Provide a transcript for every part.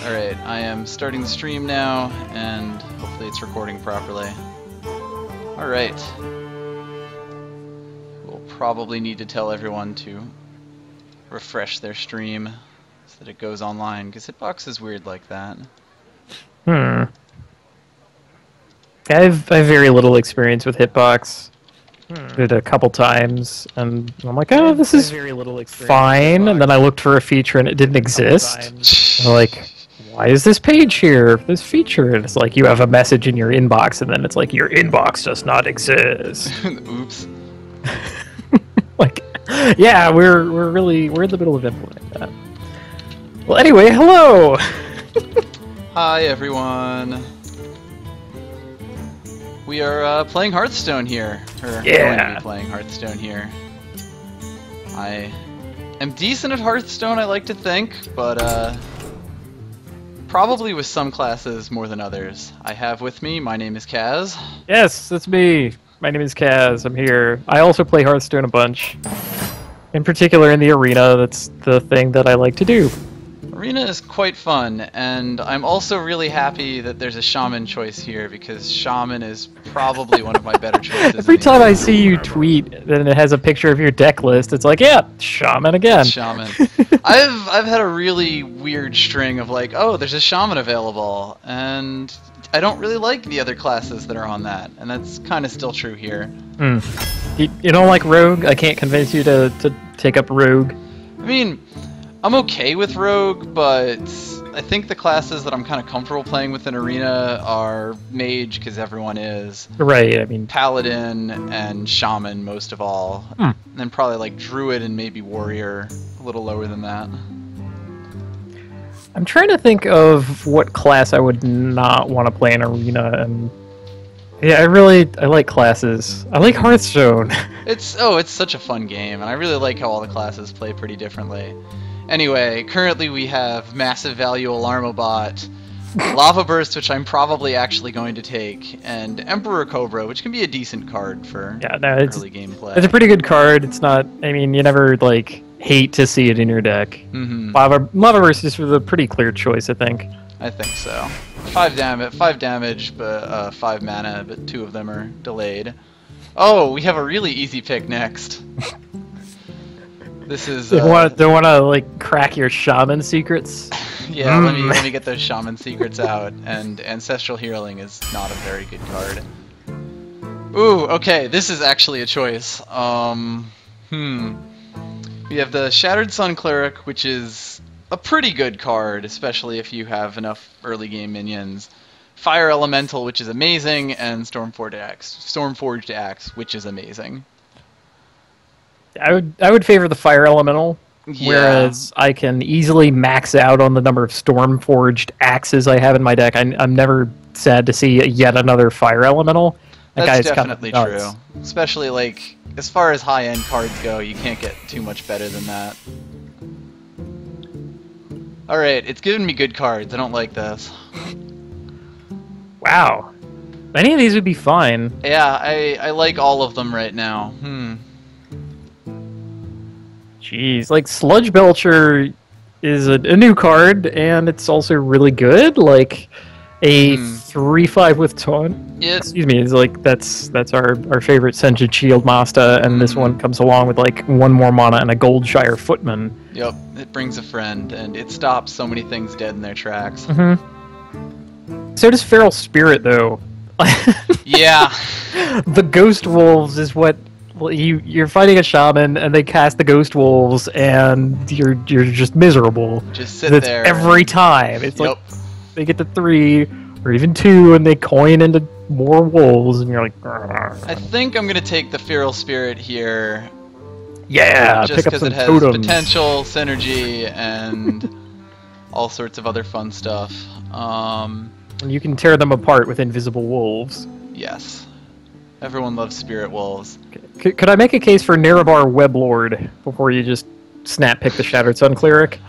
Alright, I am starting the stream now, and hopefully it's recording properly. Alright. We'll probably need to tell everyone to refresh their stream so that it goes online, because Hitbox is weird like that. I have very little experience with Hitbox. Did it a couple times, and I'm like, oh, this is fine. And then I looked for a feature, and it didn't exist. I'm like, why is this page here? This feature, and it's like you have a message in your inbox, and then it's like your inbox does not exist. Oops. Like, yeah, we're in the middle of implementing that. Well, anyway, hello. Hi everyone. We are playing Hearthstone here. Or going to be playing Hearthstone here. I am decent at Hearthstone, I like to think, but probably with some classes more than others. I have with me, my name is Kaz. Yes, that's me. My name is Kaz. I'm here. I also play Hearthstone a bunch. In particular in the arena, that's the thing that I like to do. Arena is quite fun, and I'm also really happy that there's a Shaman choice here, because Shaman is probably one of my better choices. Every time I see you tweet and it has a picture of your deck list, it's like, yeah, Shaman again. Shaman. I've had a really weird string of like, oh, there's a Shaman available, and I don't really like the other classes that are on that, and that's kind of still true here. You don't like Rogue? I can't convince you to take up Rogue. I mean, I'm okay with Rogue, but I think the classes that I'm kind of comfortable playing with in Arena are Mage, because everyone is. Right, I mean... Paladin and Shaman, most of all. And then probably like Druid and maybe Warrior, a little lower than that. I'm trying to think of what class I would not want to play in Arena, and... Yeah, I like classes. I like Hearthstone. It's such a fun game, and I really like how all the classes play pretty differently. Anyway, currently we have Massive Value Alarmobot, Lava Burst, which I'm probably actually going to take, and Emperor Cobra, which can be a decent card for early gameplay. It's a pretty good card. It's not, I mean, you never, like, hate to see it in your deck. Lava Burst is the pretty clear choice, I think. I think so. 5 damage, but 5 mana, but 2 of them are delayed. Oh, we have a really easy pick next. This is. Don't want to like crack your Shaman secrets. Yeah, let me get those Shaman secrets out. And Ancestral Healing is not a very good card. Ooh, okay, this is actually a choice. We have the Shattered Sun Cleric, which is a pretty good card, especially if you have enough early game minions. Fire Elemental, which is amazing, and Stormforged Axe, which is amazing. I would favor the Fire Elemental, whereas I can easily max out on the number of Stormforged Axes I have in my deck. I'm never sad to see yet another Fire Elemental. That's definitely true. Especially, like, as far as high-end cards go, you can't get too much better than that. Alright, it's giving me good cards. I don't like this. Wow. Any of these would be fine. Yeah, I like all of them right now. Jeez, like Sludge Belcher is a new card, and it's also really good. Like a 3/5 with taunt. Excuse me, is like that's our favorite Sentient Shield Master, and this one comes along with like 1 more mana and a Goldshire Footman. Yep, it brings a friend, and it stops so many things dead in their tracks. So does Feral Spirit, though. Yeah. The Ghost Wolves is what. Well, you're fighting a Shaman, and they cast the Ghost Wolves, and you're just miserable. Just sit there. Every time. It's like they get to 3 or even 2, and they coin into more wolves, and you're like. Grr. I think I'm gonna take the Feral Spirit here. Yeah, just because it has totems. Potential, synergy, and all sorts of other fun stuff. And you can tear them apart with invisible wolves. Yes. Everyone loves Spirit Wolves. Could I make a case for Nerevar Weblord before you just snap pick the Shattered Sun Cleric?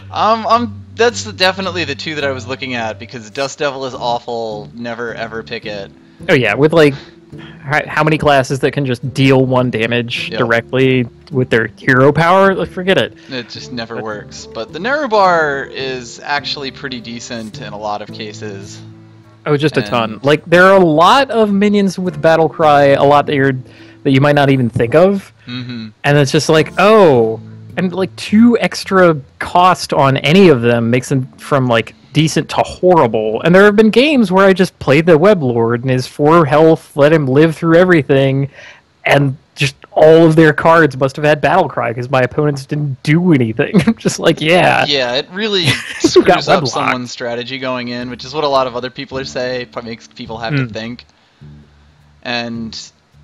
That's definitely the 2 that I was looking at, because Dust Devil is awful. Never ever pick it. Oh yeah, with like how many classes that can just deal 1 damage Yep. directly with their hero power? Like, forget it. It just never works. But the narrow bar is actually pretty decent in a lot of cases. Oh, just a ton. Like, there are a lot of minions with Battle Cry, a lot that you might not even think of. Mm-hmm. And it's just like, oh, and like 2 extra cost on any of them makes them from like decent to horrible. And there have been games where I just played the Web Lord and his 4 health let him live through everything, and just all of their cards must have had Battle Cry because my opponents didn't do anything. I'm just like, yeah. Yeah, it really screws up someone's strategy going in, which is what a lot of other people are saying. It makes people have to think. And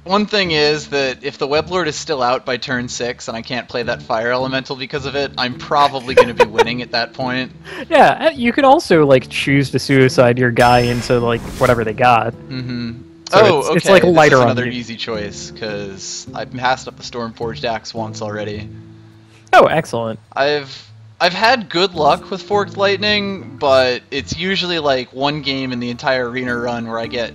one thing is that if the Weblord is still out by turn 6 and I can't play that Fire Elemental because of it, I'm probably going to be winning at that point. Yeah, you could also like choose to suicide your guy into like whatever they got. Mm-hmm. So okay. It's like lighter this is on another you. easy choice because I passed up the Stormforged Axe once already. Oh, excellent. I've had good luck with Forked Lightning, but it's usually like 1 game in the entire arena run where I get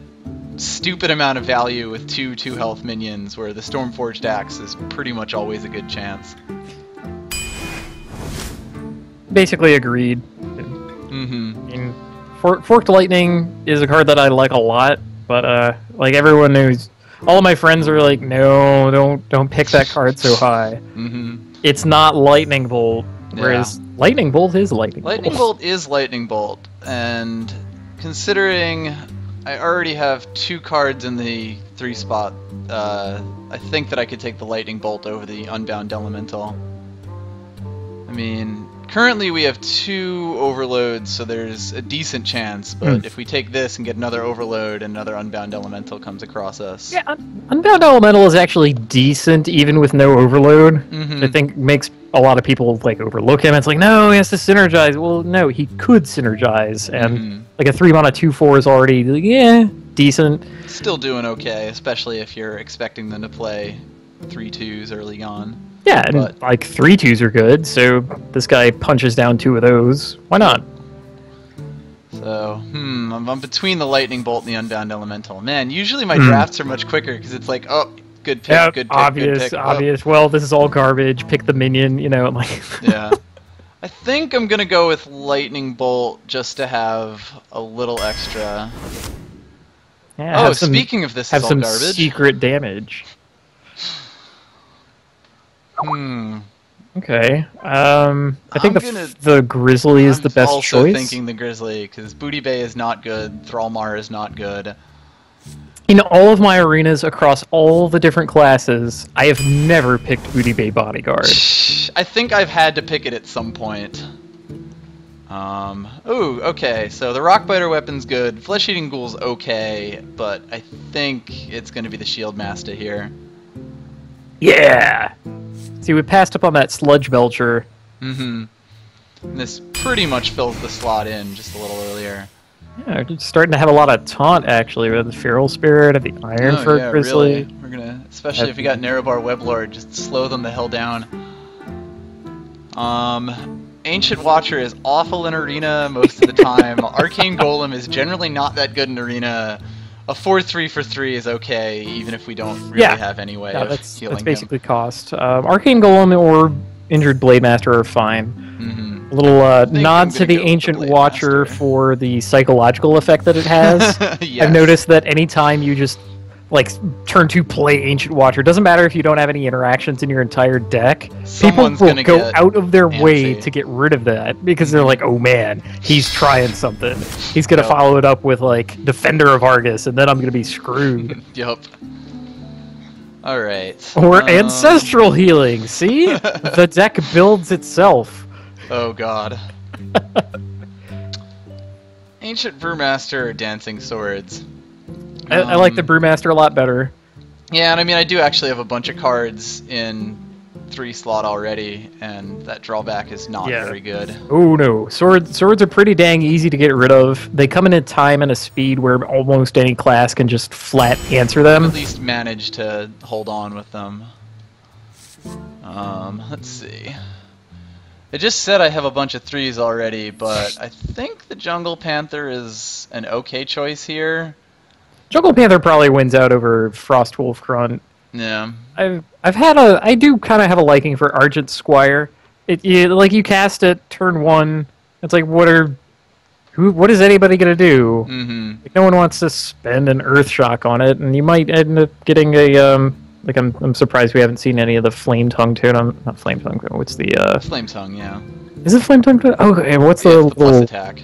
stupid amount of value with 2 health minions, where the Stormforged Axe is pretty much always a good chance. Basically agreed. Mm-hmm. I mean, Forked Lightning is a card that I like a lot, but like everyone knows, all of my friends are like, no, don't pick that card so high. Mm-hmm. It's not Lightning Bolt, whereas Lightning Bolt is Lightning Bolt. Lightning Bolt is Lightning Bolt, and considering I already have 2 cards in the 3 spot, I think that I could take the Lightning Bolt over the Unbound Elemental. I mean, currently we have 2 overloads, so there's a decent chance, but if we take this and get another overload, another Unbound Elemental comes across us. Yeah, Unbound Elemental is actually decent even with no overload. I think makes a lot of people like overlook him. It's like, no, he has to synergize. Well, no, he could synergize, and like a 3-mana 2/4 is already like, yeah, decent. Still doing okay, especially if you're expecting them to play 3/2s early on. Yeah, and like 3/2s are good, so this guy punches down 2 of those. Why not? So, I'm between the Lightning Bolt and the Unbound Elemental. Man, usually my drafts are much quicker because it's like, oh, good pick, Yep, good pick, obvious, good pick. obvious. Oh. Well, this is all garbage. Pick the minion, you know, like. Yeah. I think I'm gonna go with Lightning Bolt just to have a little extra. Yeah, speaking of this, have is all some garbage. Secret damage. Okay. I think the Grizzly is the best choice. I'm also thinking the Grizzly, because Booty Bay is not good, Thrallmar is not good. In all of my arenas across all the different classes, I have never picked Booty Bay Bodyguard. I think I've had to pick it at some point. Ooh, okay, so the Rockbiter weapon's good, Flesh Eating Ghoul's okay, but I think it's going to be the Shield Master here. Yeah! See, we passed up on that Sludge Belcher. And this pretty much fills the slot in just a little earlier. Yeah, we're starting to have a lot of taunt, actually. We have the Feral Spirit, the Ironfur Grizzly. Really. We're gonna, especially if we got Narrowbar Weblord, just slow them the hell down. Ancient Watcher is awful in Arena most of the time. Arcane Golem is generally not that good in Arena. A 4/3 for 3 is okay, even if we don't really have any way of healing that's basically cost. Arcane Golem or Injured Blade Master are fine. A little nod to the Ancient Watcher for the psychological effect that it has. Yes. I've noticed that anytime you just like turn to play Ancient Watcher, doesn't matter if you don't have any interactions in your entire deck, Someone's people will go get out of their way antsy to get rid of that because they're like, oh man, he's trying something. He's gonna follow it up with like Defender of Argus, and then I'm gonna be screwed. Yup. Alright. Or Ancestral Healing, see? The deck builds itself. Oh god. Ancient Brewmaster or Dancing Swords? I like the Brewmaster a lot better. Yeah, and I mean, I do actually have a bunch of cards in 3 slot already, and that drawback is not very good. Oh no, swords are pretty dang easy to get rid of. They come in a time and a speed where almost any class can just flat answer them. At least manage to hold on with them. Let's see. It just said I have a bunch of 3s already, but I think the Jungle Panther is an okay choice here. Jungle Panther probably wins out over Frostwolf Grunt. Yeah. I do kind of have a liking for Argent Squire. You cast it turn 1. It's like what is anybody gonna do? Mm-hmm. Like, no one wants to spend an Earth Shock on it, and you might end up getting a like I'm surprised we haven't seen any of the Flame Tongue totem. Not Flame Tongue. What's the Flame Tongue? Yeah. Is it Flame Tongue? Oh, okay. What's the the plus little attack?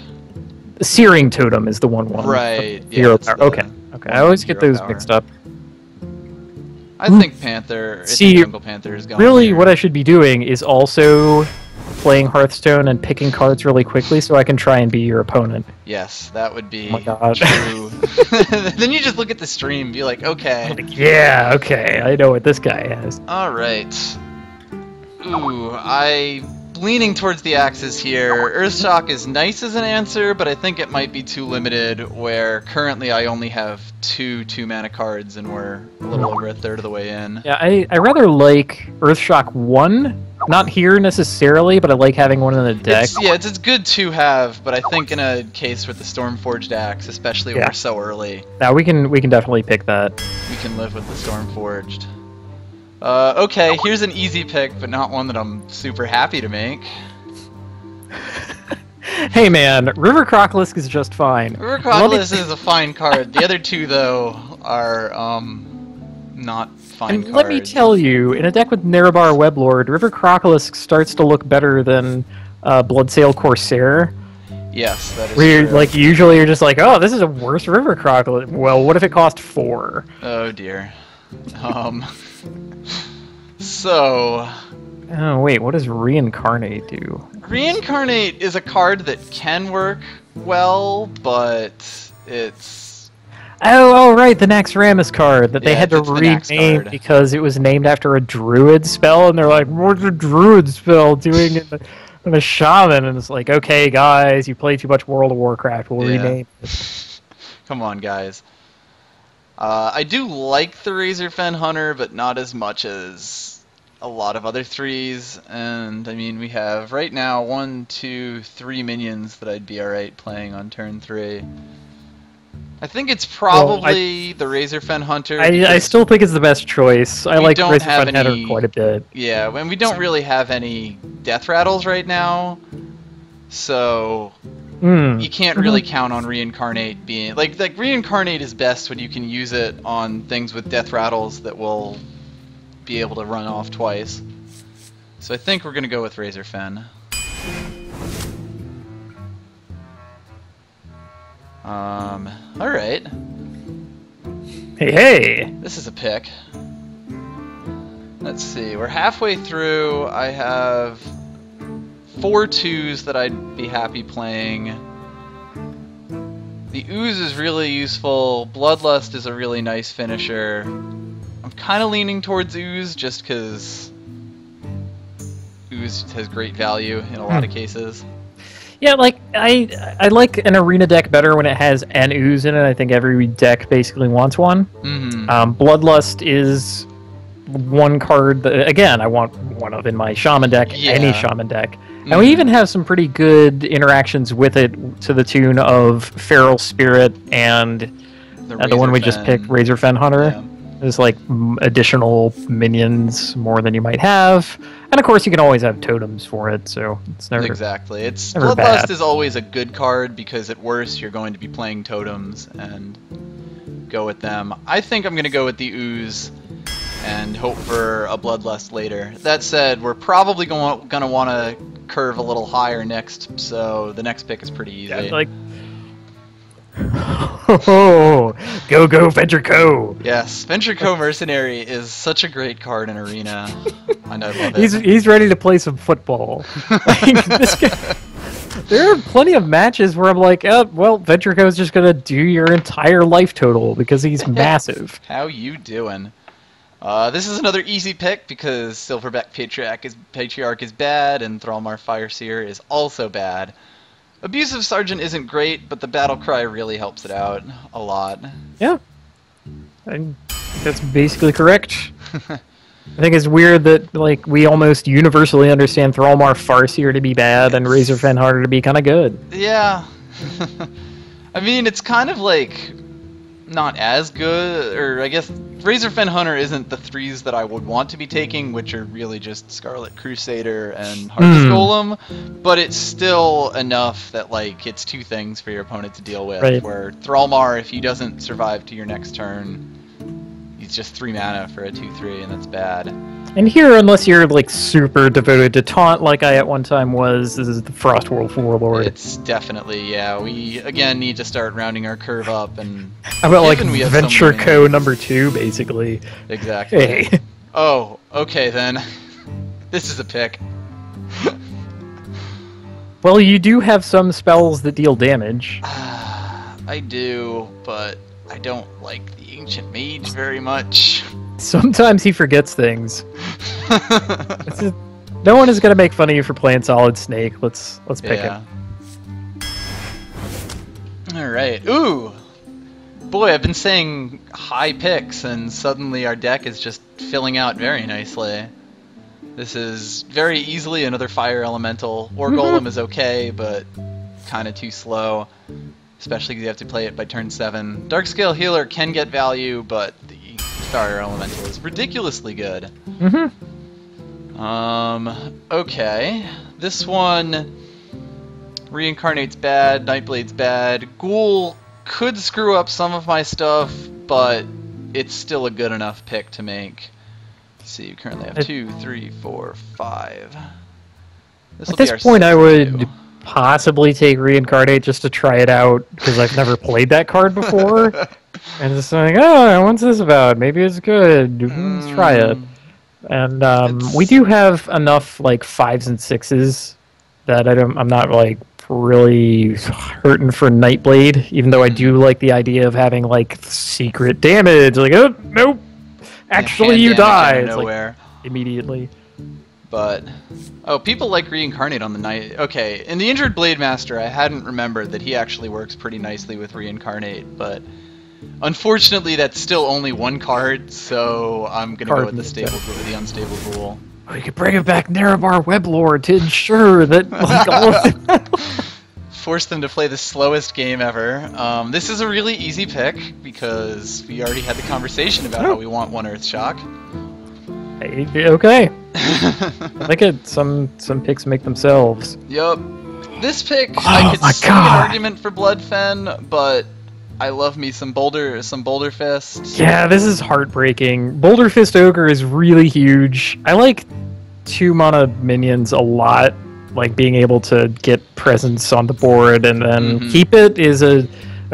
The Searing Totem is the one. Right. Hero power. Okay. I always get those mixed up. I think Jungle Panther is going. Really, what I should be doing is also playing Hearthstone and picking cards really quickly so I can try and be your opponent. Yes, that would be oh my God. true. Then you just look at the stream and be like, okay. Yeah, okay, I know what this guy has. Alright. Ooh, I'm leaning towards the axes here. Earthshock is nice as an answer, but I think it might be too limited, where currently I only have 2 mana cards and we're a little over a third of the way in. Yeah, I rather like Earthshock 1. Not here necessarily, but I like having one in the deck. It's good to have, but I think in a case with the Stormforged axe, especially when we're so early. Yeah, we can definitely pick that. We can live with the Stormforged. Okay, here's an easy pick, but not one that I'm super happy to make. Hey man, River Crocolisk is just fine. River Crocolisk is a fine card. The other two, though, are, not fine cards. Let me tell you, in a deck with Nerebar Weblord, River Crocolisk starts to look better than Bloodsail Corsair. Yes, that is where true. Like, usually you're just like, oh, this is a worse River Crocolisk. Well, what if it cost 4? Oh dear. So... Oh, wait, what does Reincarnate do? Reincarnate is a card that can work well, but it's... Oh, right, the Naxxramas card that they had to rename because it was named after a druid spell, and they're like, what's a druid spell doing in a shaman? And it's like, okay, guys, you play too much World of Warcraft, we'll rename it. Come on, guys. I do like the Razorfen Hunter, but not as much as a lot of other 3s, and I mean, we have right now 1, 2, 3 minions that I'd be alright playing on turn 3. I think it's probably the Razorfen Hunter. I still think it's the best choice. I like Razorfen Hunter quite a bit. Yeah, and we don't really have any Death Rattles right now, so you can't really count on Reincarnate being... Like Reincarnate is best when you can use it on things with Death Rattles that will be able to run off twice. So I think we're going to go with Razorfen. Alright. Hey! This is a pick. Let's see, we're halfway through. I have 4 2s that I'd be happy playing. The Ooze is really useful. Bloodlust is a really nice finisher. I'm kind of leaning towards Ooze just because Ooze has great value in a lot of cases. Yeah, like, I like an arena deck better when it has an Ooze in it. I think every deck basically wants one. Bloodlust is one card that, again, I want one of in my Shaman deck, any Shaman deck. And we even have some pretty good interactions with it to the tune of Feral Spirit and the one we just picked, Razorfen Hunter. Yeah. There's like additional minions, more than you might have. And of course you can always have totems for it, so it's never... Exactly. Bloodlust is always a good card because at worst you're going to be playing totems and go with them. I think I'm going to go with the Ooze and hope for a Bloodlust later. That said, we're probably going to want to curve a little higher next, so the next pick is pretty easy. Yeah, like... Oh, go Venture Co. Yes, Venture Co. Mercenary is such a great card in Arena. I know, love it. He's ready to play some football. Like, this guy, there are plenty of matches where I'm like, oh, well, Venture Co. is just gonna do your entire life total because he's massive. How you doing? This is another easy pick because Silverback Patriarch is bad and Thrallmar Fireseer is also bad. Abusive Sergeant isn't great, but the Battle Cry really helps it out a lot. Yeah. That's basically correct. I think it's weird that like we almost universally understand Thrallmar Farseer to be bad and Razorfen Hunter to be kind of good. Yeah. I mean, it's kind of like... not as good, or I guess Razorfen Hunter isn't the 3s that I would want to be taking, which are really just Scarlet Crusader and Harvest Golem, but it's still enough that, like, it's 2 things for your opponent to deal with, right. Where Thrallmar, if he doesn't survive to your next turn, he's just 3 mana for a 2/3, and that's bad. And here, unless you're, like, super devoted to taunt like I at one time was, this is the Frostwolf Warlord. It's definitely, yeah, we, again, need to start rounding our curve up, and... How about, like, Venture Co. #2, basically? Exactly. Hey. Oh, okay, then. This is a pick. Well, you do have some spells that deal damage. I do, but I don't like the Ancient Mage very much. Sometimes he forgets things. No one is gonna make fun of you for playing Solid Snake. Let's pick him. All right. Ooh, boy, I've been saying high picks, and suddenly our deck is just filling out very nicely. This is very easily another Fire Elemental. War Golem is okay, but kind of too slow, especially because you have to play it by turn 7. Darkscale Healer can get value, but the Fire Elemental is ridiculously good. Okay. This one Reincarnate's bad, Nightblade's bad. Ghoul could screw up some of my stuff, but it's still a good enough pick to make. Let's see, you currently have 2, 3, 4, 5. At this point, I would possibly take Reincarnate just to try it out, because I've never played that card before. And just like, oh, what's this about? Maybe it's good. Let's try it. And we do have enough like 5s and 6s that I'm not like really hurting for Nightblade, even though I do like the idea of having like secret damage. Like, oh nope, actually you die. It's like, immediately. But people like Reincarnate on the night. Okay, in the Injured Blade Master, I hadn't remembered that he actually works pretty nicely with Reincarnate, but unfortunately that's still only 1 card, so I'm gonna go with the Unstable Ghoul. Oh, you could bring it back Nerebar Weblord to ensure that like, all of them force them to play the slowest game ever. This is a really easy pick because we already had the conversation about how we want 1 Earthshock. Hey, okay. Look at some picks make themselves. Yup. This pick, I could see an argument for Bloodfen, but I love me some Boulder Fist. Yeah, this is heartbreaking. Boulder Fist Ogre is really huge. I like 2 mana minions a lot. Like being able to get presence on the board and then keep it is a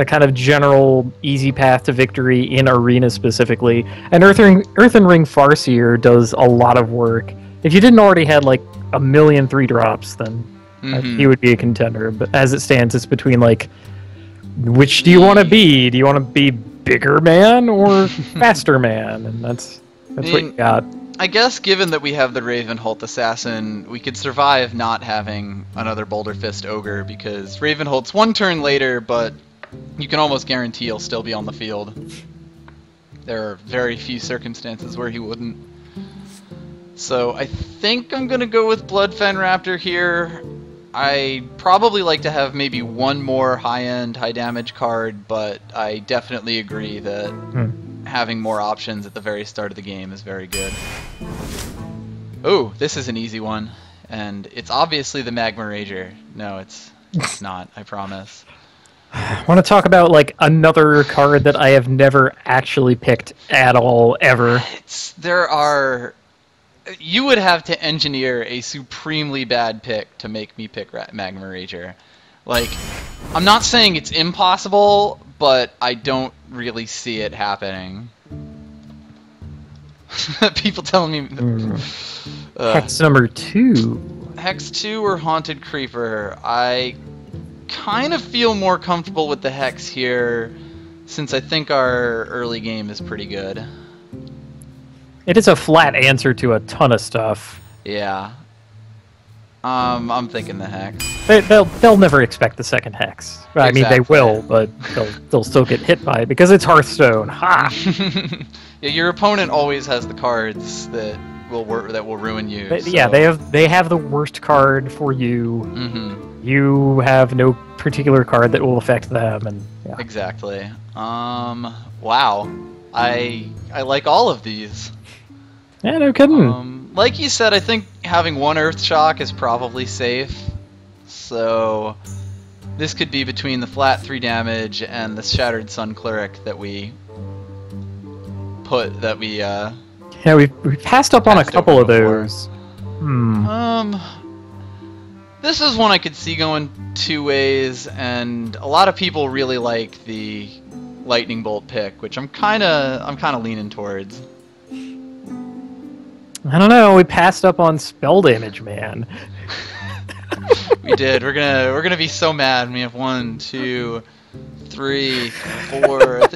kind of general easy path to victory in Arena specifically. And Earthen Ring Farseer does a lot of work. If you didn't already had like a million 3-drops, then he would be a contender. But as it stands, it's between like, which do you want to be? Do you want to be bigger man or faster man? And that's what you got. I guess given that we have the Ravenholt Assassin, we could survive not having another Boulder Fist Ogre, because Ravenholt's 1 turn later, but you can almost guarantee he'll still be on the field. There are very few circumstances where he wouldn't. So I think I'm going to go with Bloodfen Raptor here. I probably like to have maybe 1 more high-end, high-damage card, but I definitely agree that having more options at the very start of the game is very good. Oh, this is an easy one, and it's obviously the Magma Rager. No, it's not, I promise. I want to talk about like another card that I have never actually picked at all, ever. You would have to engineer a supremely bad pick to make me pick Magma Rager. Like, I'm not saying it's impossible, but I don't really see it happening. People telling me... Hex number 2. Hex 2 or Haunted Creeper. I kind of feel more comfortable with the Hex here, since I think our early game is pretty good. It is a flat answer to a ton of stuff. Yeah. I'm thinking the Hex. They'll never expect the second Hex. Exactly. I mean, they will, but they'll still get hit by it because it's Hearthstone. Ha! Yeah, your opponent always has the cards that will ruin you. But, so. yeah, they have the worst card for you. Mm-hmm. You have no particular card that will affect them, and yeah. Exactly. Wow. I like all of these. Yeah, no kidding. Like you said, I think having one Earth Shock is probably safe. So this could be between the flat 3 damage and the Shattered Sun Cleric that we yeah, we passed up on a couple of those. This is one I could see going 2 ways, and a lot of people really like the Lightning Bolt pick, which I'm kind of leaning towards. I don't know. We passed up on spell damage, man. We did. We're gonna be so mad when we have 1, 2, 3, 4.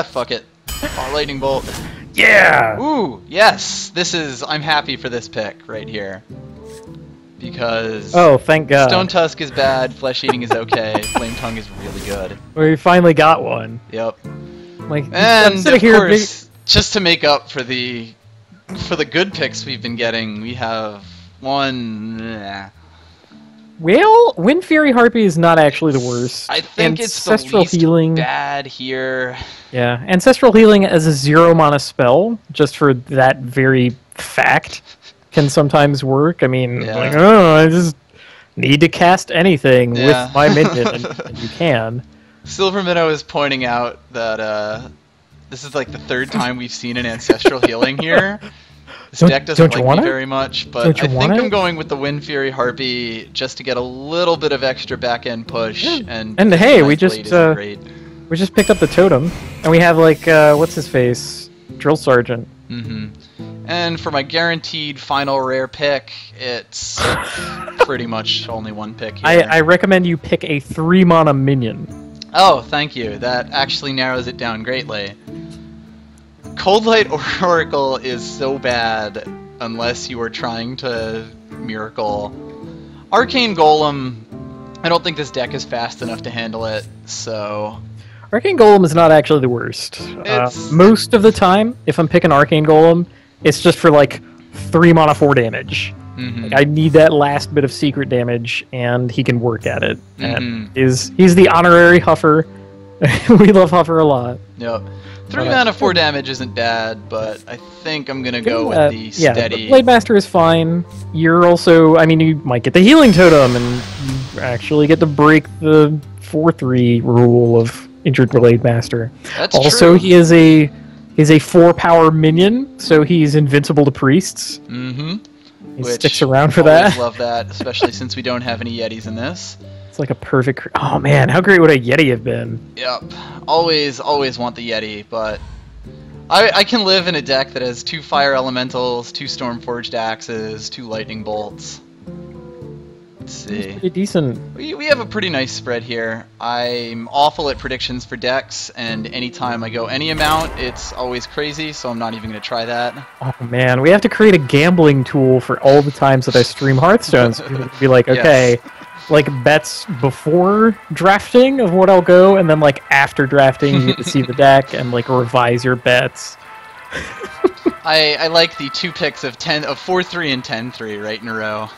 Fuck it. Oh, Lightning Bolt. Yeah. Ooh, yes. I'm happy for this pick right here. Because thank God. Stone Tusk is bad, Flesh Eating is okay, Flame Tongue is really good. We finally got one. Yep. Like, and of course, just to make up for the good picks we've been getting, we have one. Well, Wind Fury Harpy is not actually the worst. I think Ancestral it's the least Healing bad here. Yeah, Ancestral Healing as a 0 mana spell, just for that very fact, can sometimes work. I mean, like, I just need to cast anything with my minion, and you can. Silver Minnow is pointing out that this is like the 3rd time we've seen an Ancestral Healing here. This deck doesn't like me very much, but I think I'm going with the Wind Fury Harpy just to get a little bit of extra back-end push. And hey, we just picked up the totem, and we have, like, what's his face? Drill Sergeant. Mm-hmm. And for my guaranteed final rare pick, it's pretty much only one pick here. I recommend you pick a 3 mana minion. Oh, thank you. That actually narrows it down greatly. Cold Light Oracle is so bad unless you are trying to Miracle. Arcane Golem, I don't think this deck is fast enough to handle it, so... Arcane Golem is not actually the worst. Most of the time, if I'm picking Arcane Golem, it's just for, like, 3 mana 4 damage. Mm-hmm. Like, I need that last bit of secret damage, and he can work at it. And he's the honorary Huffer. We love Huffer a lot. Yep. 3 mana 4 damage isn't bad, but I think I'm gonna go with the steady. Yeah, Blade Master is fine. You're also, I mean, you might get the Healing Totem, and you actually get to break the 4/3 rule of Injured Blade Master. That's also, true. He is a 4-power minion, so he's invincible to priests. Mm-hmm. He sticks around for that. I love that, especially since we don't have any Yetis in this. It's like a perfect... Oh man, how great would a Yeti have been? Yep. Always want the Yeti, but I can live in a deck that has 2 Fire Elementals, 2 Stormforged Axes, 2 Lightning Bolts. Let's see. It's pretty decent. We have a pretty nice spread here. I'm awful at predictions for decks, and anytime I go any amount, it's always crazy, so I'm not even going to try that. Oh man, we have to create a gambling tool for all the times that I stream Hearthstone, so people can be like, okay... Yes. Like, bets before drafting of what I'll go, and then, like, after drafting, you get to see the deck and, like, revise your bets. I like the 2 picks of 4-3 and 10-3 right in a row.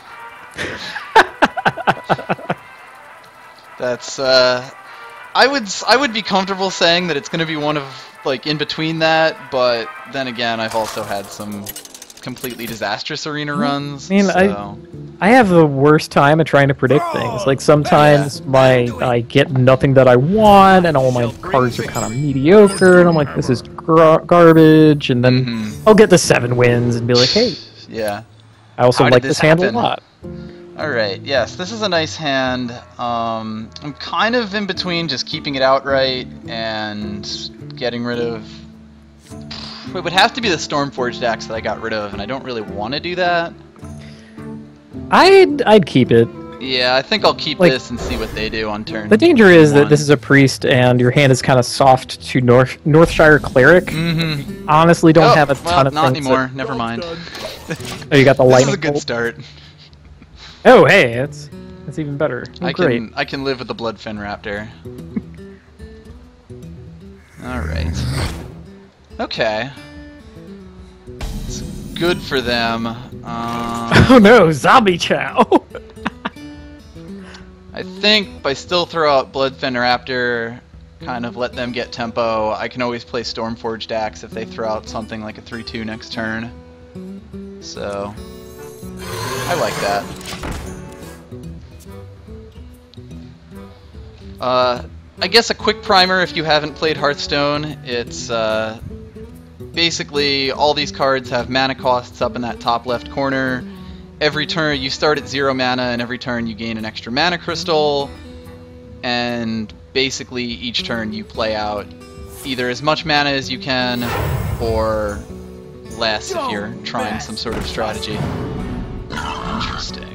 That's, I would be comfortable saying that it's going to be one of, like, in between that, but then again, I've also had some completely disastrous arena runs. I mean, I have the worst time at trying to predict things. Like, sometimes I get nothing that I want, and all my cards are kind of mediocre, and I'm like, this is garbage, and then I'll get the 7 wins and be like, hey. Yeah. I also like this hand a lot. Alright, yes, this is a nice hand. I'm kind of in between just keeping it outright and getting rid of... It would have to be the Stormforged axe that I got rid of, and I don't really want to do that. I'd keep it. Yeah, I think I'll keep this and see what they do on turn. The danger is that this is a priest, and your hand is kind of soft to Northshire Cleric. Honestly, don't have a ton of not things. Not anymore. Never mind. Oh, you got the lightning. This is a good start. Oh, hey, it's even better. Oh, I can live with the Bloodfin Raptor. All right. Okay. good for them. Oh no, Zombie Chow! I think by still throw out Bloodfen Raptor, kind of let them get tempo. I can always play Stormforged Axe if they throw out something like a 3-2 next turn. So, I like that. I guess a quick primer if you haven't played Hearthstone. It's basically all these cards have mana costs up in that top left corner. Every turn you start at 0 mana, and every turn you gain an extra mana crystal. And basically each turn you play out either as much mana as you can, or less if you're trying some sort of strategy. Interesting.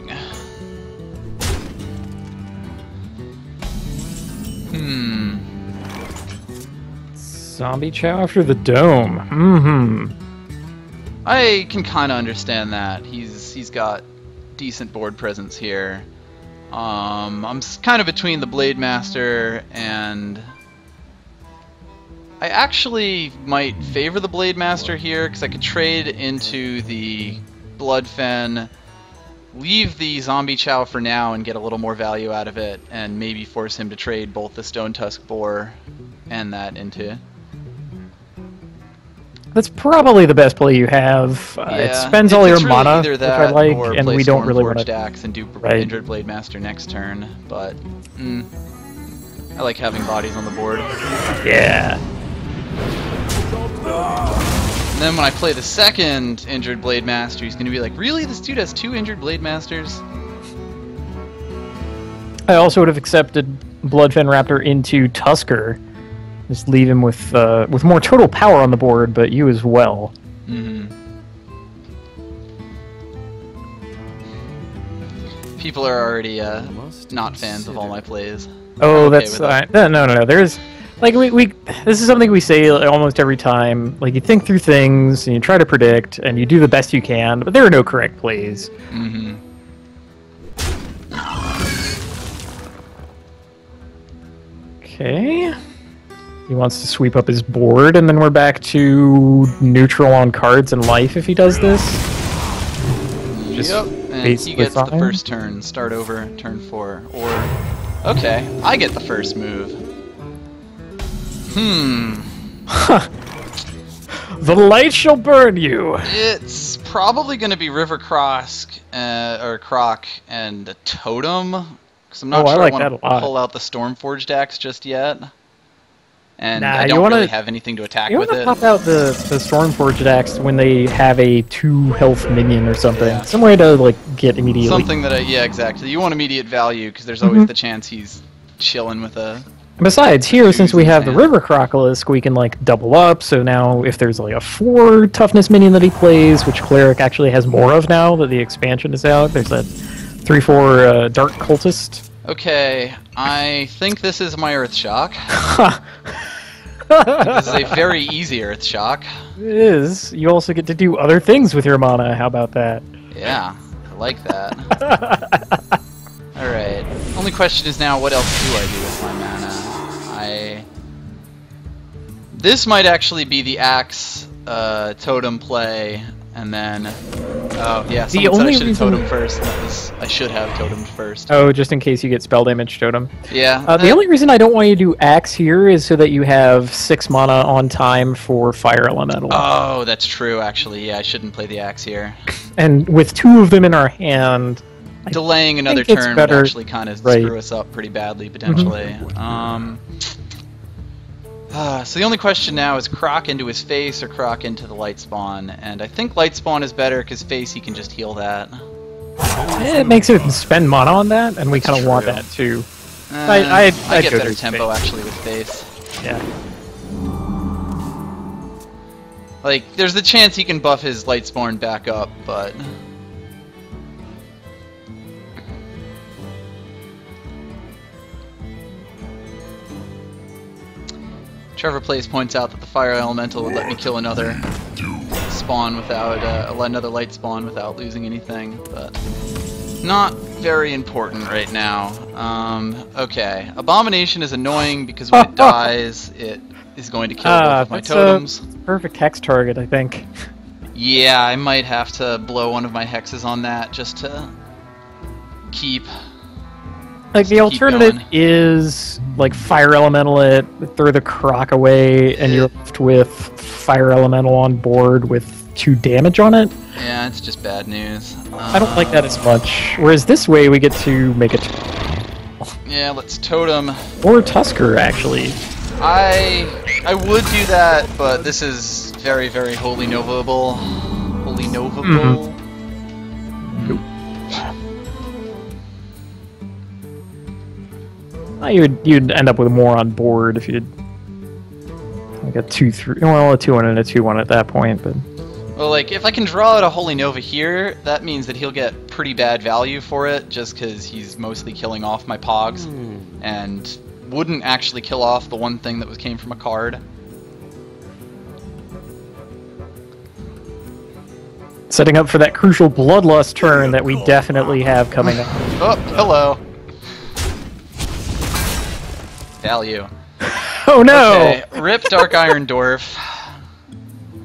Zombie Chow after the dome. I can kind of understand that. He's got decent board presence here. I'm kind of between the Blade Master and... I actually might favor the Blade Master here, because I could trade into the Bloodfen, leave the Zombie Chow for now and get a little more value out of it, and maybe force him to trade both the Stone Tusk Boar and that into... That's probably the best play you have. It spends all your really mana, which I like, and we don't really want to... Axe and do Injured Blade Master next turn, but I like having bodies on the board. Yeah. And then when I play the second Injured Blade Master, he's going to be like, really? This dude has 2 Injured Blade Masters? I also would have accepted Bloodfen Raptor into Tusker. Just leave him with more total power on the board, but you as well. People are already not fans of all my plays. Oh, that's no. There's like we this is something we say almost every time. Like, you think through things and you try to predict and you do the best you can, but there are no correct plays. Okay. He wants to sweep up his board, and then we're back to neutral on cards and life if he does this. Yep, and he gets the first turn. Start over, turn 4. Or, okay, I get the first move. The light shall burn you! It's probably going to be River Croc and a Totem, because I'm not sure I want to pull out the Stormforged Axe just yet. And I don't really have anything to attack with it. You want to pop out the Stormforged Axe when they have a 2 health minion or something. Yeah. Some way to, like, get immediately. Something that yeah, exactly. You want immediate value, because there's always the chance he's chilling with a... Besides, here, since we have the River Crocolisk, we can, like, double up, so now if there's, like, a 4 toughness minion that he plays, which Cleric actually has more of now that the expansion is out, there's that 3/4 Dark Cultist. Okay, I think this is my Earth Shock. This is a very easy Earth Shock. It is. You also get to do other things with your mana. How about that? Yeah, I like that. Alright. Only question is now, what else do I do with my mana? This might actually be the Axe Totem play, and then... Oh, yeah, someone said I should have Totem first. I should have Totemed first. Oh, just in case you get spell damage Totem. Yeah. The only reason I don't want you to do Axe here is so that you have 6 mana on time for Fire Elemental. Oh, that's true, actually. Yeah, I shouldn't play the Axe here. And with 2 of them in our hand... Delaying another turn would actually kind of screw us up pretty badly, potentially. So the only question now is Croc into his face or Croc into the Light Spawn, and I think Light Spawn is better because face he can just heal that. It makes it spend mana on that, and we kind of want that too. I get better tempo actually with face. Yeah. Like, there's the chance he can buff his Light Spawn back up, but... Trevor Plays points out that the Fire Elemental would let me kill another spawn without, another light spawn without losing anything, but not very important right now. Okay. Abomination is annoying because when it dies, it is going to kill both of my totems. It's a perfect hex target, I think. Yeah, I might have to blow one of my hexes on that just to keep... Like, the alternative is, like, Fire Elemental it, throw the Croc away, and you're left with Fire Elemental on board with 2 damage on it. Yeah, it's just bad news. I don't like that as much. Whereas this way, we get to make it... Yeah, let's Totem. Or Tusker, actually. I would do that, but this is very, very Holy Novable. Holy Novable? Nope. You'd end up with more on board if you did like a 2-3. Well, a 2-1 and a 2-1 at that point, but. Well, like if I can draw out a Holy Nova here, that means that he'll get pretty bad value for it, just because he's mostly killing off my Pogs, and wouldn't actually kill off the one thing that came from a card. Setting up for that crucial Bloodlust turn that we definitely have coming up. Oh, hello. Value. Oh no! Okay, rip Dark Iron Dwarf.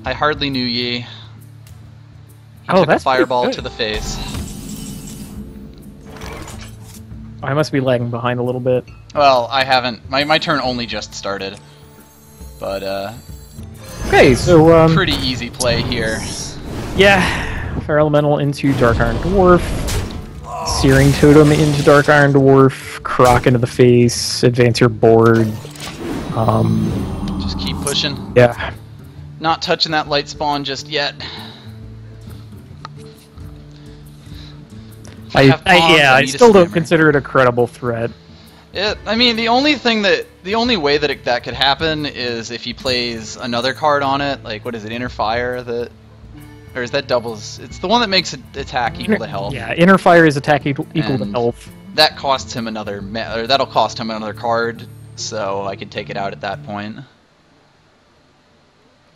I hardly knew ye. He took a fireball to the face. I must be lagging behind a little bit. Well, I haven't. My turn only just started. But, okay, so, pretty easy play here. Yeah. Fire Elemental into Dark Iron Dwarf. Searing Totem into Dark Iron Dwarf. Croc into the face. Advance your board. Just keep pushing. Yeah. Not touching that light spawn just yet. I still don't consider it a credible threat. I mean, the only way that that could happen is if he plays another card on it, like, what is it, Inner Fire, or is that doubles? It's the one that makes attack equal to health. Yeah, Inner Fire is attack equal to health. That costs him that'll cost him another card, so I could take it out at that point.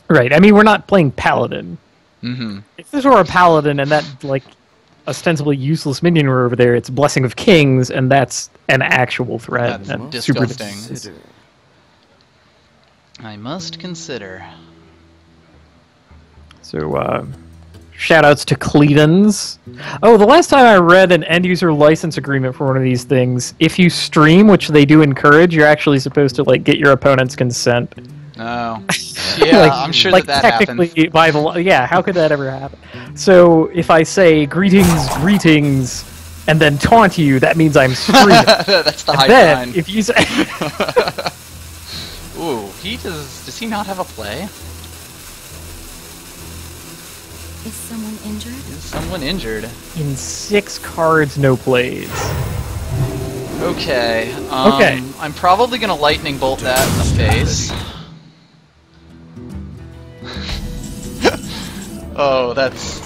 Right, I mean, we're not playing Paladin. Mm-hmm. If this were a Paladin and that, like, ostensibly useless minion were over there, it's Blessing of Kings, and that's an actual threat. That's disgusting. I must consider. So, shoutouts to Cleedens. Oh, the last time I read an end-user license agreement for one of these things, if you stream, which they do encourage, you're actually supposed to, like, get your opponent's consent. Oh. Yeah, like, I'm sure that happens. By the yeah, how could that ever happen? So if I say greetings, greetings, and then taunt you, that means I'm streaming. That's the high sign. If you say, ooh, does he not have a play? Is someone injured? Is someone injured? In 6 cards, no plays. Okay. Okay. I'm probably gonna lightning bolt that in the face. Oh, that's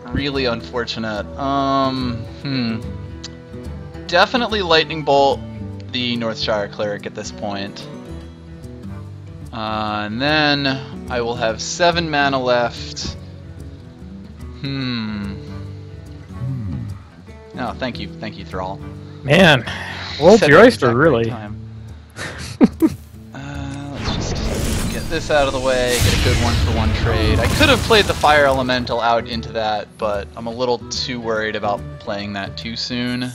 really unfortunate. Definitely lightning bolt the Northshire Cleric at this point. And then I will have 7 mana left. Oh, thank you, Thrall. Man, world's your oyster, really. Let's just get this out of the way, get a good 1-for-1 trade. I could have played the Fire Elemental out into that, but I'm a little too worried about playing that too soon.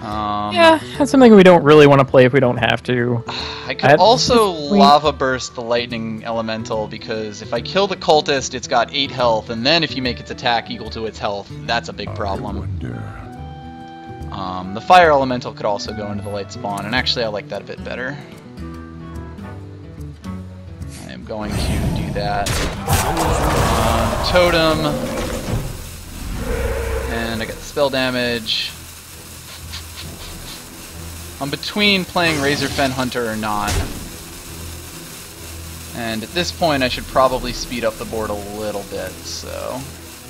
Yeah, that's something we don't really want to play if we don't have to. I could also Lava Burst the Lightning Elemental, because if I kill the Cultist, it's got 8 health, and then if you make its attack equal to its health, that's a big problem. The Fire Elemental could also go into the Light Spawn, and actually I like that a bit better. I am going to do that. Totem. And I got the spell damage. I'm between playing Razorfen Hunter or not. And at this point I should probably speed up the board a little bit, so...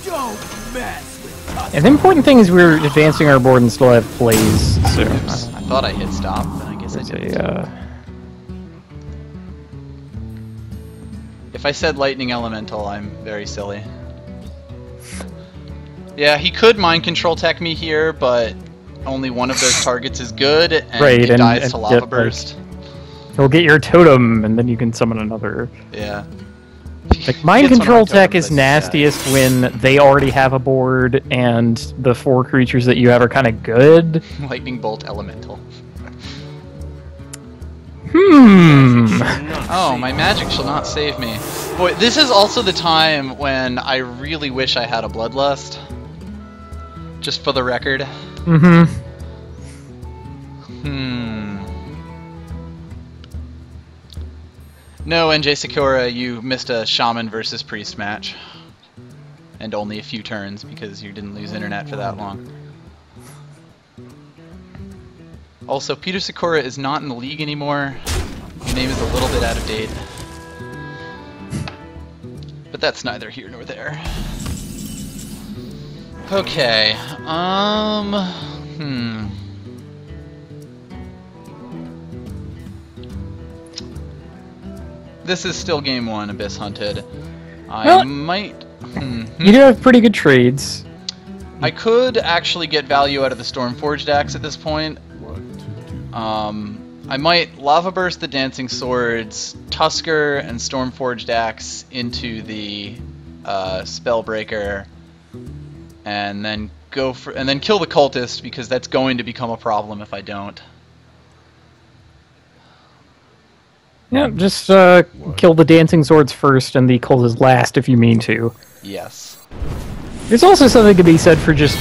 Don't mess with us. And the important thing is we're advancing our board and still have plays, so... Oops, I thought I hit stop, but I guess I didn't. If I said Lightning Elemental, I'm very silly. Yeah, he could Mind Control Tech me here, but only one of those targets is good, and it dies to Lava Burst. You'll get your totem, and then you can summon another. Yeah. Like, mind Gets one control on tech totems, is I nastiest when they already have a board and the 4 creatures that you have are kind of good. Lightning Bolt Elemental. Oh, my magic shall not save me. Boy, this is also the time when I really wish I had a Bloodlust. Just for the record. Mm-hmm. No, NJ Sakura, you missed a Shaman versus Priest match. And only a few turns because you didn't lose internet for that long. Also, Peter Sakura is not in the league anymore. His name is a little bit out of date. But that's neither here nor there. Okay, This is still game 1, Abyss Hunted. I might... You do have pretty good trades. I could actually get value out of the Stormforged axe at this point. I might Lava Burst the Dancing Swords, Tusker and Stormforged axe into the Spellbreaker, and then kill the Cultist, because that's going to become a problem if I don't. Yeah, just kill the Dancing Swords first and the Cultist last if you mean to. Yes. There's also something to be said for just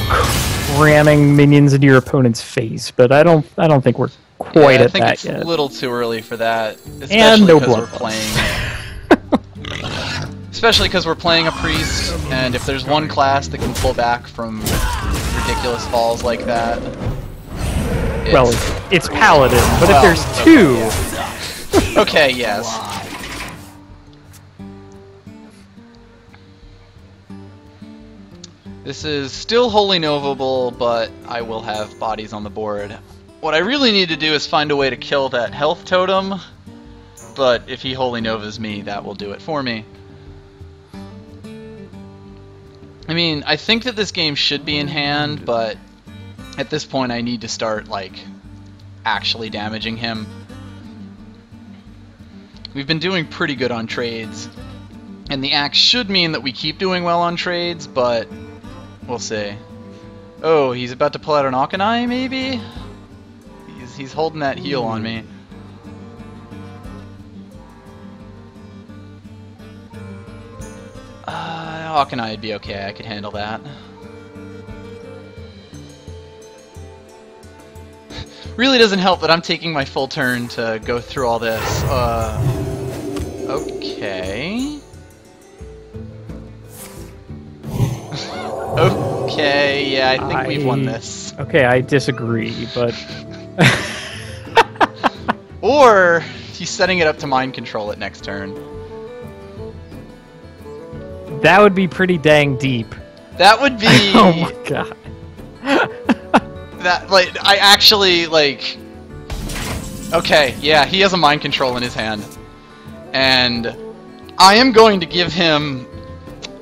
cramming minions into your opponent's face, but I don't think we're quite at that yet. I think it's a little too early for that, And no because we're playing. Especially because we're playing a priest, and if there's one class that can pull back from ridiculous falls like that, it's Paladin. But if there's two, okay, yes. This is still wholly novable, but I will have bodies on the board. What I really need to do is find a way to kill that health totem, but if he wholly novas me, that will do it for me. I mean, I think that this game should be in hand, but at this point I need to start, like, actually damaging him. We've been doing pretty good on trades, and the axe should mean that we keep doing well on trades, but we'll see. Oh, he's about to pull out an Akanai, maybe? He's holding that heal on me. Akanai would be okay, I could handle that. Really doesn't help that I'm taking my full turn to go through all this. Okay. Okay, yeah, I think we've won this. Okay, I disagree, but... Or he's setting it up to mind control it next turn. That would be pretty dang deep. That would be... Oh my god. That, like, I actually, like... Okay, yeah, he has a mind control in his hand. And I am going to give him...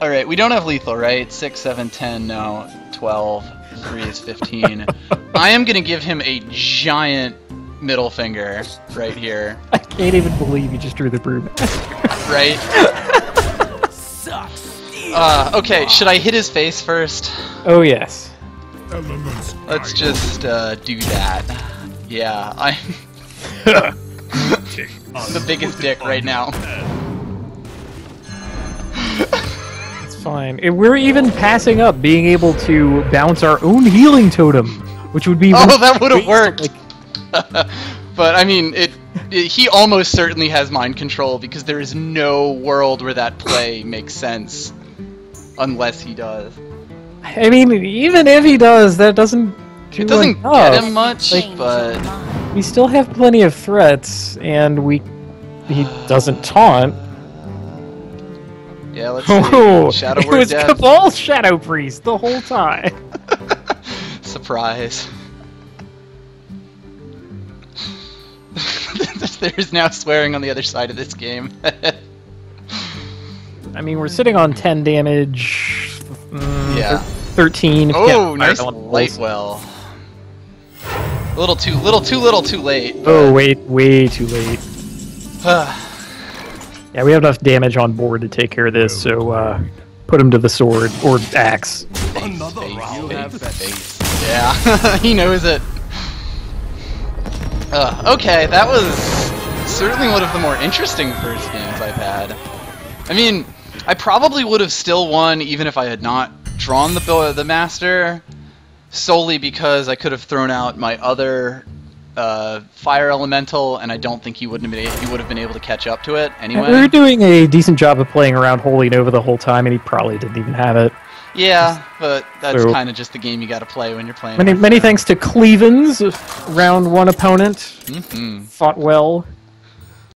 Alright, we don't have lethal, right? 6, 7, 10, no. 12. 3 is 15. I am going to give him a giant middle finger right here. I can't even believe you just drew the Brewmaster. Right? Okay, should I hit his face first? Oh, yes. Let's just do that. Yeah, I'm the biggest dick right now. It's fine. We're even passing up being able to bounce our own healing totem, which would be... Oh, that would have worked! But, I mean, he almost certainly has mind control, because there is no world where that play makes sense. Unless he does. I mean, even if he does, that doesn't do It doesn't enough. get him much, but... We still have plenty of threats, and he doesn't taunt. Yeah, let's see. Oh, Shadow it Word was Death. Cabal's Shadow Priest the whole time. Surprise. There's now swearing on the other side of this game. I mean, we're sitting on 10 damage. Yeah. 13. If Oh, nice fire light well. A little too late. Oh, way too late. Yeah, we have enough damage on board to take care of this, so put him to the sword or axe. Yeah, he knows it. Okay, that was certainly one of the more interesting first games I've had. I mean, I probably would have still won even if I had not drawn the master, solely because I could have thrown out my other fire elemental, and I don't think he would have been able to catch up to it anyway. We were doing a decent job of playing around Holy Nova the whole time, and he probably didn't even have it. Yeah, but that's kind of just the game you got to play when you're playing. Many thanks to Clevens, round 1 opponent. Fought well.